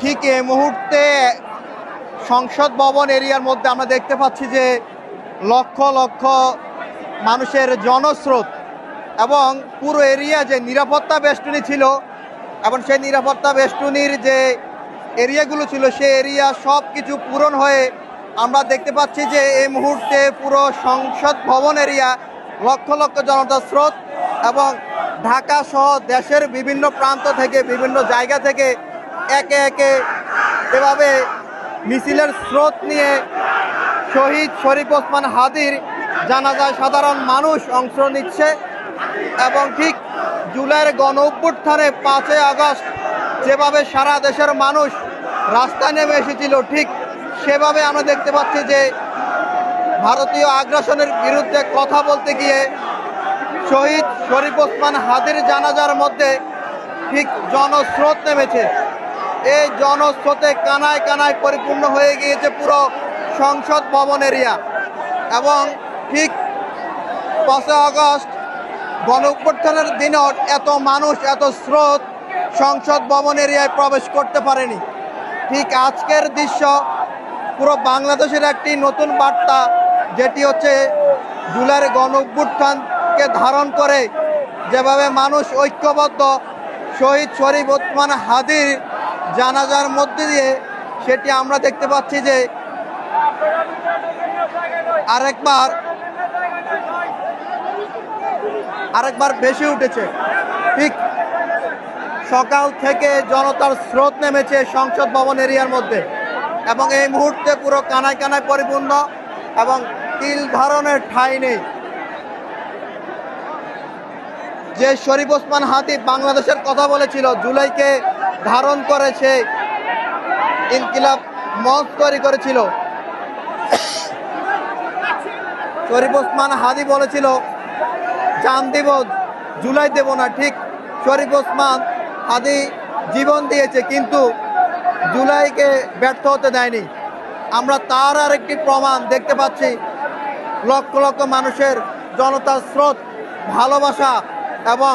ঠিক এই মুহূর্তে সংসদ ভবন এরিয়ার মধ্যে আমরা দেখতে পাচ্ছি যে লক্ষ লক্ষ মানুষের জনস্রোত এবং পুরো এরিয়া যে নিরাপত্তা বেষ্টনী ছিল এবং সেই নিরাপত্তা বেষ্টনীর যে এরিয়াগুলো ছিল সেই এরিয়া সব কিছু পূরণ হয়ে আমরা দেখতে পাচ্ছি যে এই মুহূর্তে পুরো সংসদ ভবন এরিয়া লক্ষ লক্ষ জনতার স্রোত এবং ঢাকা সহ দেশের বিভিন্ন প্রান্ত থেকে বিভিন্ন জায়গা থেকে একে একে এভাবে মিছিলের স্রোত নিয়ে শহীদ শরীফ ওসমান হাদির জানাজায় সাধারণ মানুষ অংশ নিচ্ছে এবং ঠিক জুলাইয়ের গণ অভ্যুত্থানে 5ই আগস্ট যেভাবে সারা দেশের মানুষ রাস্তায় নেমে এসেছিল ঠিক সেভাবে আমরা দেখতে পাচ্ছি যে ভারতীয় আগ্রাসনের বিরুদ্ধে কথা বলতে গিয়ে শহীদ শরীফ ওসমান হাদির জানাজার মধ্যে ঠিক জনস্রোত নেমেছে। এই জনস্রোতে কানায় কানায় পরিপূর্ণ হয়ে গিয়েছে পুরো সংসদ ভবন এরিয়া এবং ঠিক 5ই আগস্ট গণ অভ্যুত্থানের দিনও এত মানুষ এত স্রোত সংসদ ভবন এরিয়ায় প্রবেশ করতে পারেনি। ঠিক আজকের দৃশ্য পুরো বাংলাদেশের একটি নতুন বার্তা, যেটি হচ্ছে জুলাইয়ের গণ অভ্যুত্থানকে ধারণ করে যেভাবে মানুষ ঐক্যবদ্ধ শহীদ শরীফ ওসমান হাদির জানাজার মধ্যে দিয়ে সেটি আমরা দেখতে পাচ্ছি যে আরেকবার বেশি উঠেছে। ঠিক সকাল থেকে জনতার স্রোত নেমেছে সংসদ ভবন এরিয়ার মধ্যে এবং এই মুহূর্তে পুরো কানায় কানায় পরিপূর্ণ এবং তিল ধারণের ঠাঁই নেই। যে শরীফ ওসমান হাদি বাংলাদেশের কথা বলেছিল, জুলাইকে ধারণ করেছে ইনকিলাব মঞ্চ তৈরি করেছিল, শরীফ ওসমান হাদি বলেছিল জান দিব জুলাই দেব না। ঠিক শরীফ ওসমান হাদি জীবন দিয়েছে কিন্তু জুলাইকে ব্যর্থ হতে দেয়নি। আমরা তার আর একটি প্রমাণ দেখতে পাচ্ছি, লক্ষ লক্ষ মানুষের জনতার স্রোত, ভালোবাসা এবং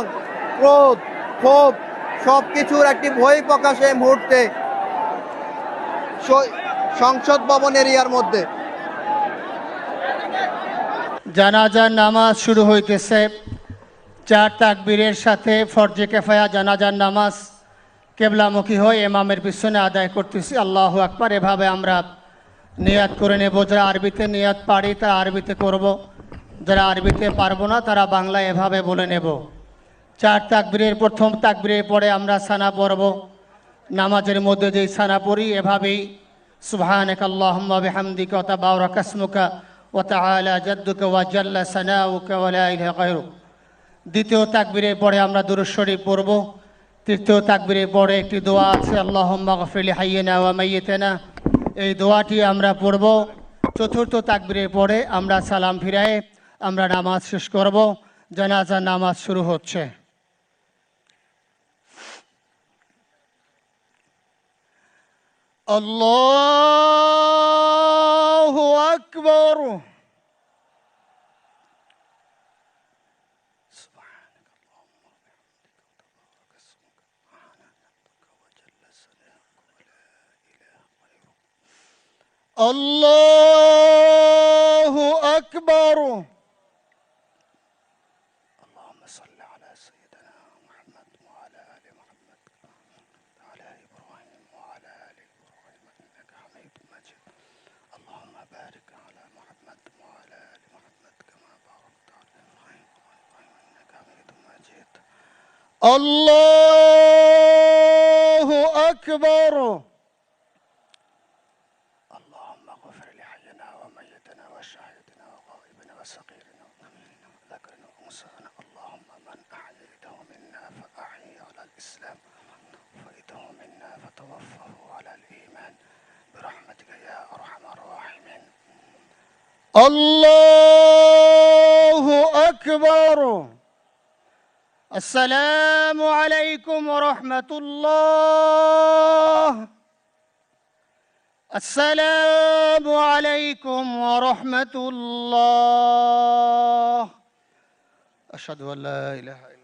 ক্রোধ ক্ষোভ সব কিছুর একটি বই প্রকাশ এই মুহূর্তে সংসদ ভবন এরিয়ার মধ্যে। জানাজার নামাজ শুরু হইতেছে। 4 তাকবীরের সাথে ফরজে কিফায়া জানাজার নামাজ কেবলামুখী হয়ে ইমামের পিছনে আদায় করতেছি। আল্লাহু আকবার। এভাবে আমরা নিয়াত করে নেব। যারা আরবিতে নিয়াত পারি তারা আরবিতে করব, যারা আরবিতে পারবো না তারা বাংলায় এভাবে বলে নেব। 4 তাকবীরের প্রথম তাকবীরের পরে আমরা সানা পড়ব। নামাজের মধ্যে যেই সানা পড়ি এভাবেই সুবহানাকা আল্লাহুম্মা বিহামদিকা ওয়া তাবারাকা ইসমুকা ওয়া তাআলা জাদ্দুকা ওয়া জাল্লা সানাউকা ওয়া লা ইলাহা গায়রুক। দ্বিতীয় তাকবীরের পরে আমরা দুরূদ শরীফ পড়ব। তৃতীয় তাকবীরের পরে একটি দোয়া আছে, আল্লাহুম্মা গফির লিহাইয়িনা ওয়া মাইয়িতিনা, এই দোয়াটি আমরা পড়ব। চতুর্থ তাকবীরের পরে আমরা সালাম ফিরায়ে আমরা নামাজ শেষ করব। জানাজার নামাজ শুরু হচ্ছে। আল্লাহু আকবার। আল্লাহু আকবার। اللهم صل على سيدنا محمد وعلى آل محمد وعلى إبراهيم وعلى آل إبراهيم إنك حميد مجيد. اللهم بارك على محمد وعلى آل محمد كما باركت على إبراهيم وعلى إبراهيم إنك حميد مجيد. الله أكبر. اللهم اغفر لحينا وميتنا وشاهدنا وغائبنا وصغيرنا وذكرنا وأنثانا. اللهم من أحييته منا فأحيه على الإسلام ومن توفيته منا فتوفه على الإيمان برحمتك يا أرحم الراحمين. الله أكبر. السلام عليكم ورحمة الله. السلام عليكم ورحمة الله. أشهد أن لا إله إلا الله.